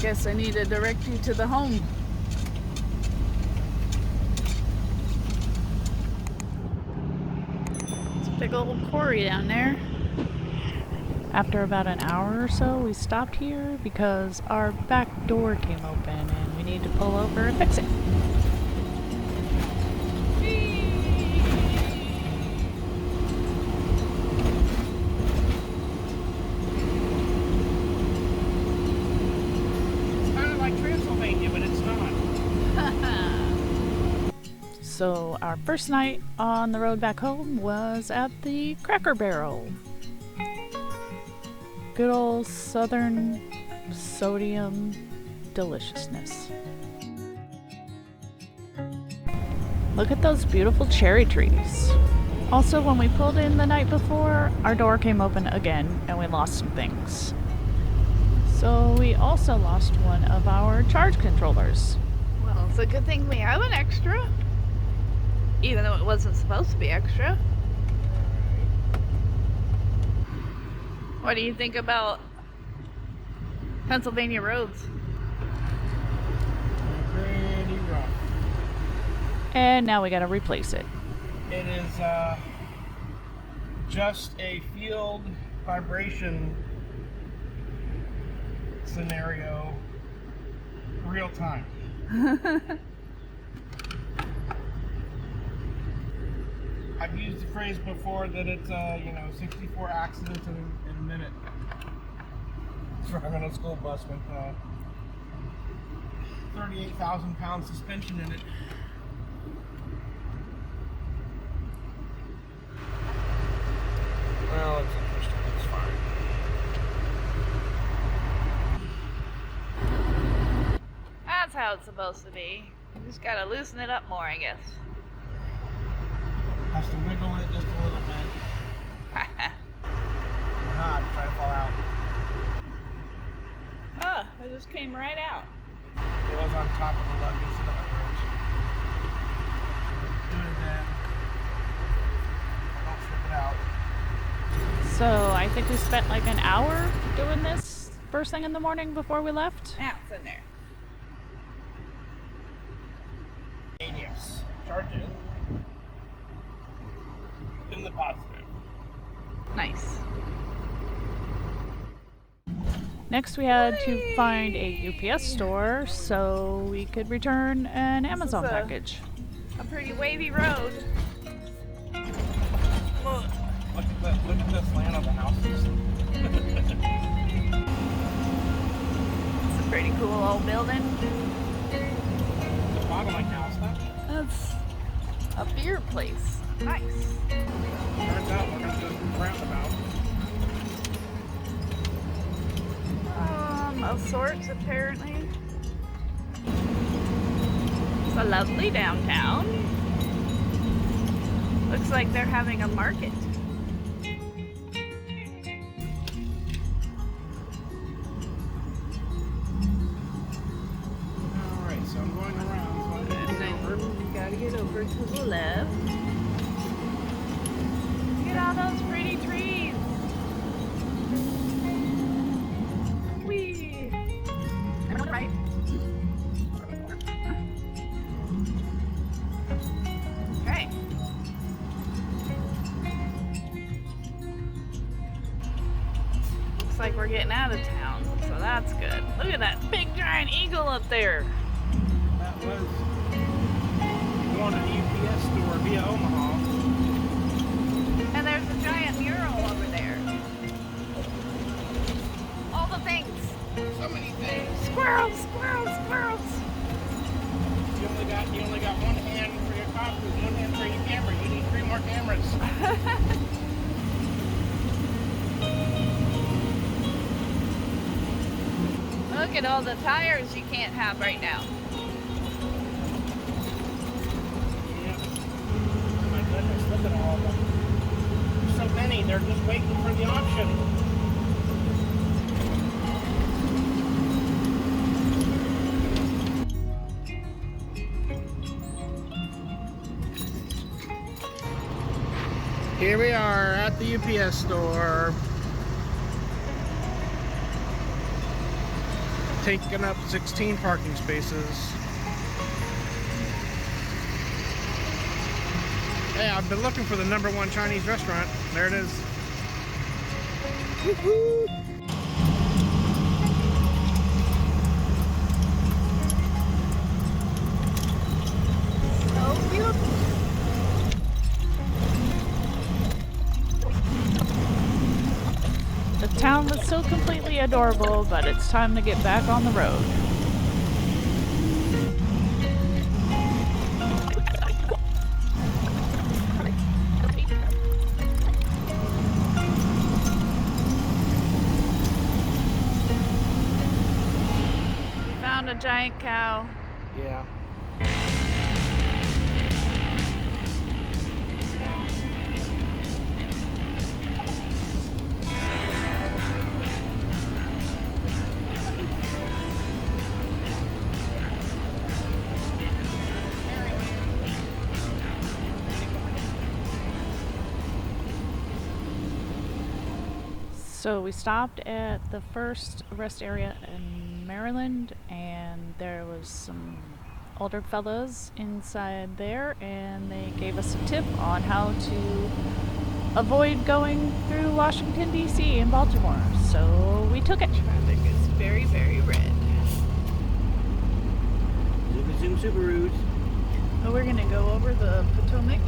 Guess I need to direct you to the home. It's a big old quarry down there. After about an hour or so, we stopped here because our back door came open and we need to pull over and fix it. So our first night on the road back home was at the Cracker Barrel. Good old southern sodium deliciousness. Look at those beautiful cherry trees. Also, when we pulled in the night before, our door came open again and we lost some things. So we also lost one of our charge controllers. Well, it's a good thing we have an extra. Even though it wasn't supposed to be extra. What do you think about Pennsylvania roads? Pretty rough. And now we gotta replace it. It is just a field vibration scenario, real time. I've used the phrase before that it's 64 accidents in a minute. Driving a school bus with 38,000 pound suspension in it. Well, it's interesting. It's fine. That's how it's supposed to be. You just gotta loosen it up more, I guess. Has to wiggle it just a little bit. Not try to fall out. Oh, it just came right out. It was on top of the lug instead of the bridge. Do it then. Don't flip it out. So I think we spent like an hour doing this first thing in the morning before we left. Now it's in there. EOS. Charge it. In the positive. Nice. Next we had to find a UPS store so we could return an Amazon package. A pretty wavy road. Look at this land of the houses. It's a pretty cool old building. The bottleneck house, huh? That's a beer place. Nice. Turns out we're gonna go through the roundabout. Of sorts, apparently. It's a lovely downtown. Looks like they're having a market. Alright, so I'm going around. So I'm And then you gotta get over to the left. Look at all those pretty trees. Whee! Right. Okay. Looks like we're getting out of town, so that's good. Look at that big giant eagle up there. that was going to the UPS store via Omaha. And there's a giant mural over there. All the things. So many things. Squirrels, squirrels, squirrels. You only got one hand for your copies, one hand for your camera. You need 3 more cameras. Look at all the tires you can't have right now. Yep. Oh my goodness, look at all of them. There's so many, they're just waiting for the auction. Here we are at the UPS store. taken up 16 parking spaces. Hey, I've been looking for the #1 Chinese restaurant. There it is. Woohoo! So beautiful. The town was so completely adorable, but it's time to get back on the road. We found a giant cow. Yeah. So we stopped at the first rest area in Maryland, and there was some older fellows inside there, and they gave us a tip on how to avoid going through Washington, D.C. and Baltimore. So we took it. Traffic is very, very red. Zoom Subarus. So we're gonna go over the Potomac.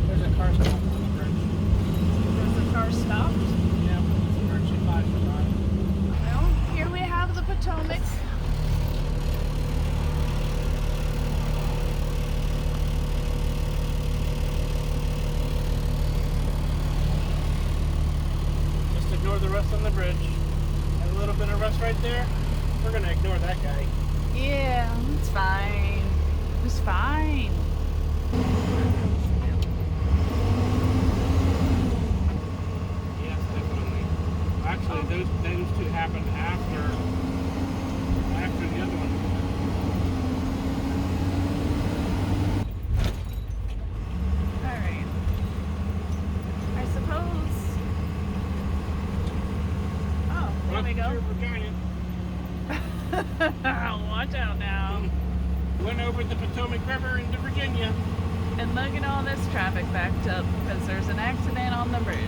There's a car stop on the bridge. There's a car stopped. Yeah, it's emergency flash is on. Well, here we have the Potomac. Just ignore the rust on the bridge. And a little bit of rust right there. We're gonna ignore that guy. Yeah, it's fine. It's fine. Yes, definitely. Actually, those two happened after the other one. Alright. I suppose. Oh, there we go. Watch out now. Went over the Potomac River into Virginia. And look at all this traffic backed up because there's an accident on the bridge.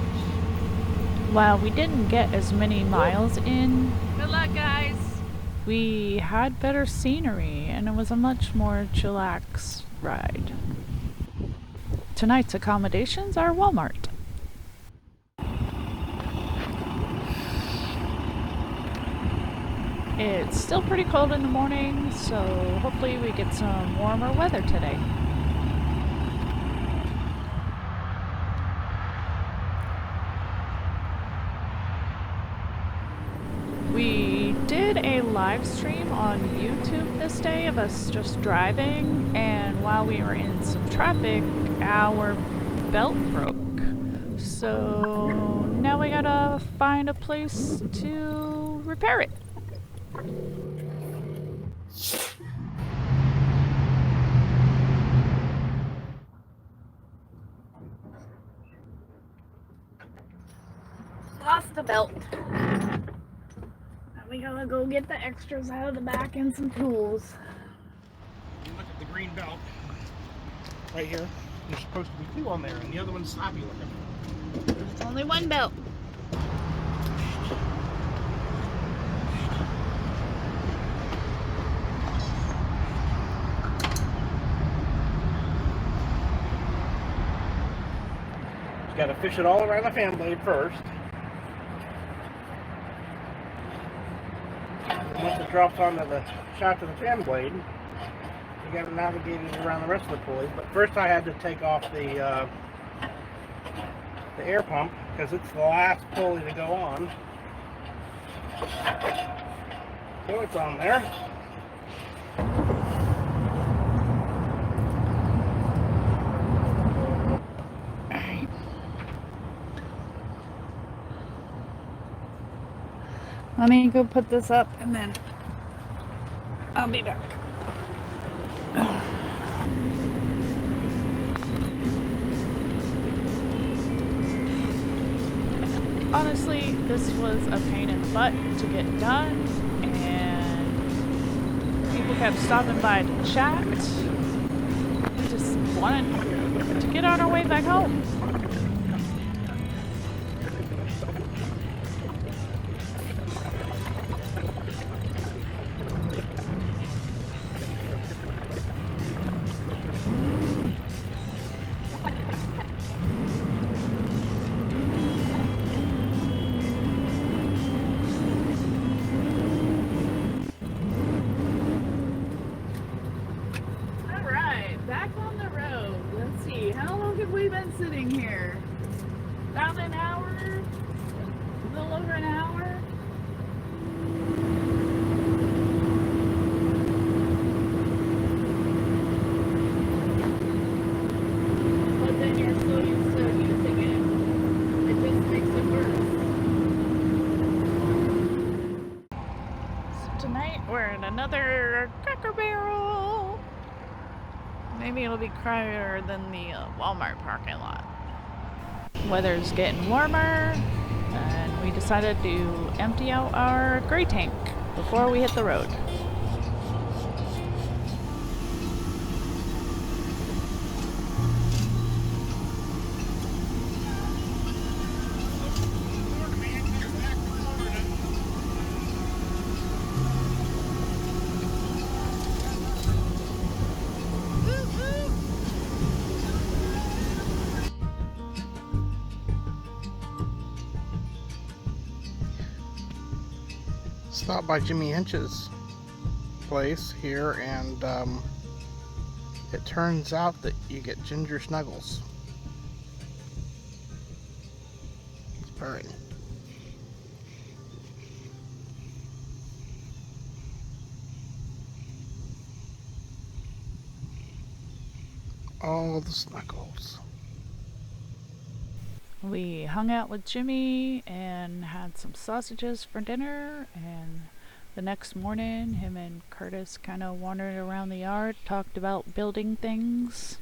While we didn't get as many miles in, Good luck, guys. we had better scenery, and it was a much more chillax ride. Tonight's accommodations are Walmart. It's still pretty cold in the morning, so hopefully we get some warmer weather today. We did a live stream on YouTube this day of us just driving, and while we were in some traffic, our belt broke. So now we gotta find a place to repair it. Lost the belt. Now we gotta go get the extras out of the back and some tools. You look at the green belt right here. There's supposed to be two on there, and the other one's sloppy looking. There's only one belt. Got to fish it all around the fan blade first. And once it drops onto the shaft of the fan blade, you got to navigate it around the rest of the pulley. But first I had to take off the air pump because it's the last pulley to go on. So it's on there. Let me go put this up and then I'll be back. Honestly, this was a pain in the butt to get done, and people kept stopping by to chat. We just wanted to get on our way back home. Back on the road. Let's see, how long have we been sitting here? About an hour? A little over an hour? But then you're so used to using it, it just makes it worse. So tonight we're in another Cracker Barrel. Maybe it'll be quieter than the Walmart parking lot. Weather's getting warmer, and we decided to empty out our gray tank before we hit the road. Stopped by Jimmy Hinch's place here, and it turns out that you get ginger snuggles. He's purring. All the snuggles. We hung out with Jimmy and had some sausages for dinner, and the next morning him and Curtis kind of wandered around the yard, talked about building things.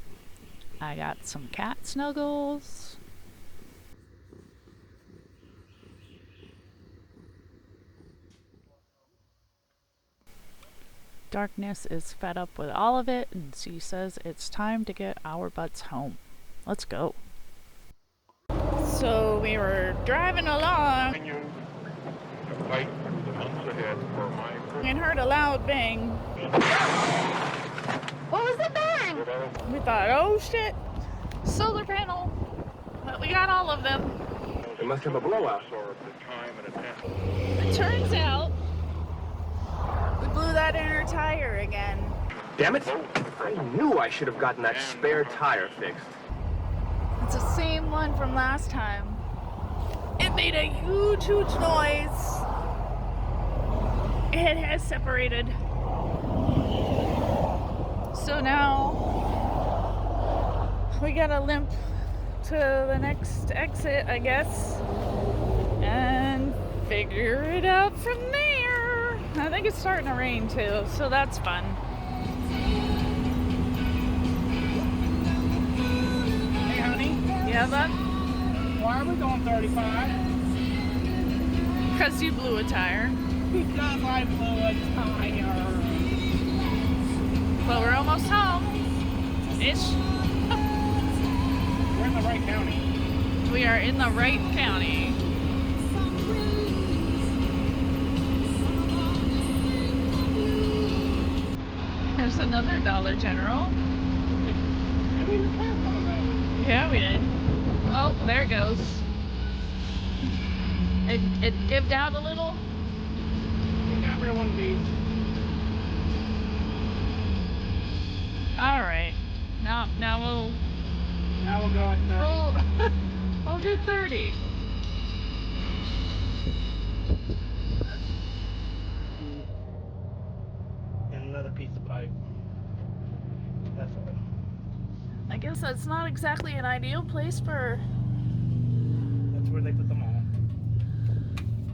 I got some cat snuggles. Darkness is fed up with all of it, and she says it's time to get our butts home. Let's go. So we were driving along and heard a loud bang. What was the bang? We thought, oh shit, solar panel. But we got all of them. It must have a blowout. It turns out we blew that inner tire again. Damn it! I knew I should have gotten that spare tire fixed. It's the same one from last time. It made a huge, huge noise. It has separated. So now we gotta limp to the next exit, I guess, and figure it out from there. I think it's starting to rain too, so that's fun. Hey, honey, Yeah, bud? why are we going 35? Because you blew a tire. Because I blew a tire. But we're almost home. Ish. We're in the right county. We are in the right county. There's another Dollar General. I mean, it's half on that. Yeah, we did. Oh, there it goes. It dipped out a little. We got rid of one of these. All right. Now we'll go at 30. we'll do 30. And another piece of pipe. That's all. I guess that's not exactly an ideal place for. That's where they put them all.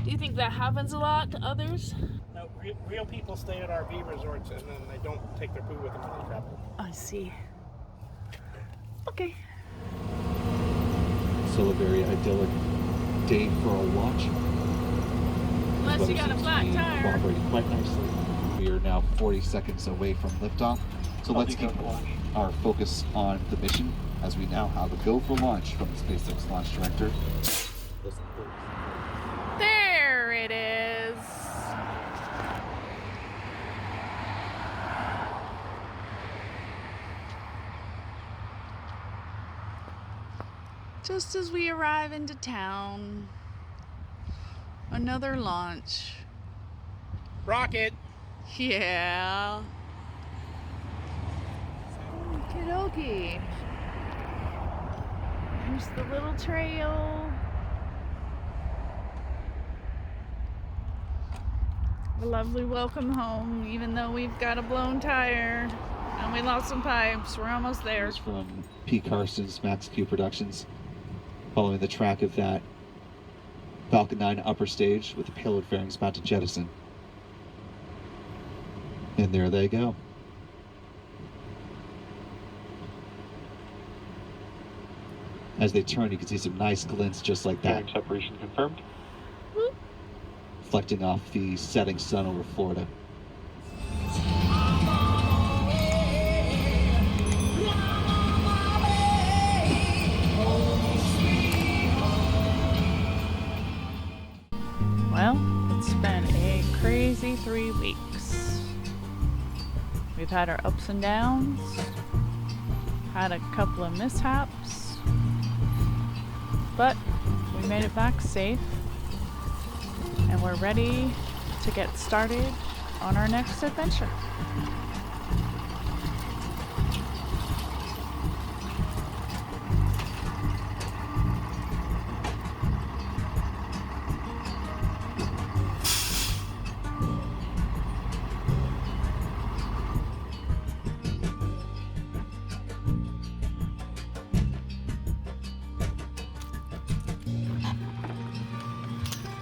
Do you think that happens a lot to others? No, No, real people stay at RV resorts and then they don't take their food with them when they travel. I see. Okay. Still a very idyllic day for a watch. Unless you got a flat tire. Cooperating quite nicely. We are now 40 seconds away from liftoff. So let's keep our focus on the mission as we now have a go for launch from the SpaceX launch director. There it is. Just as we arrive into town, another launch. Rocket! Yeah. Okie There's the little trail. A lovely welcome home, even though we've got a blown tire and we lost some pipes. We're almost there. This is from P. Carson's Max Q Productions, following the track of that Falcon 9 upper stage with the payload fairings about to jettison. And there they go. As they turn, you can see some nice glints just like that. Separation confirmed. Whoop. Reflecting off the setting sun over Florida. Well, it's been a crazy 3 weeks. We've had our ups and downs, had a couple of mishaps, but we made it back safe, and we're ready to get started on our next adventure.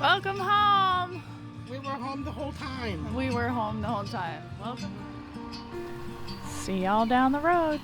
Welcome home! We were home the whole time. We were home the whole time. Welcome. See y'all down the road.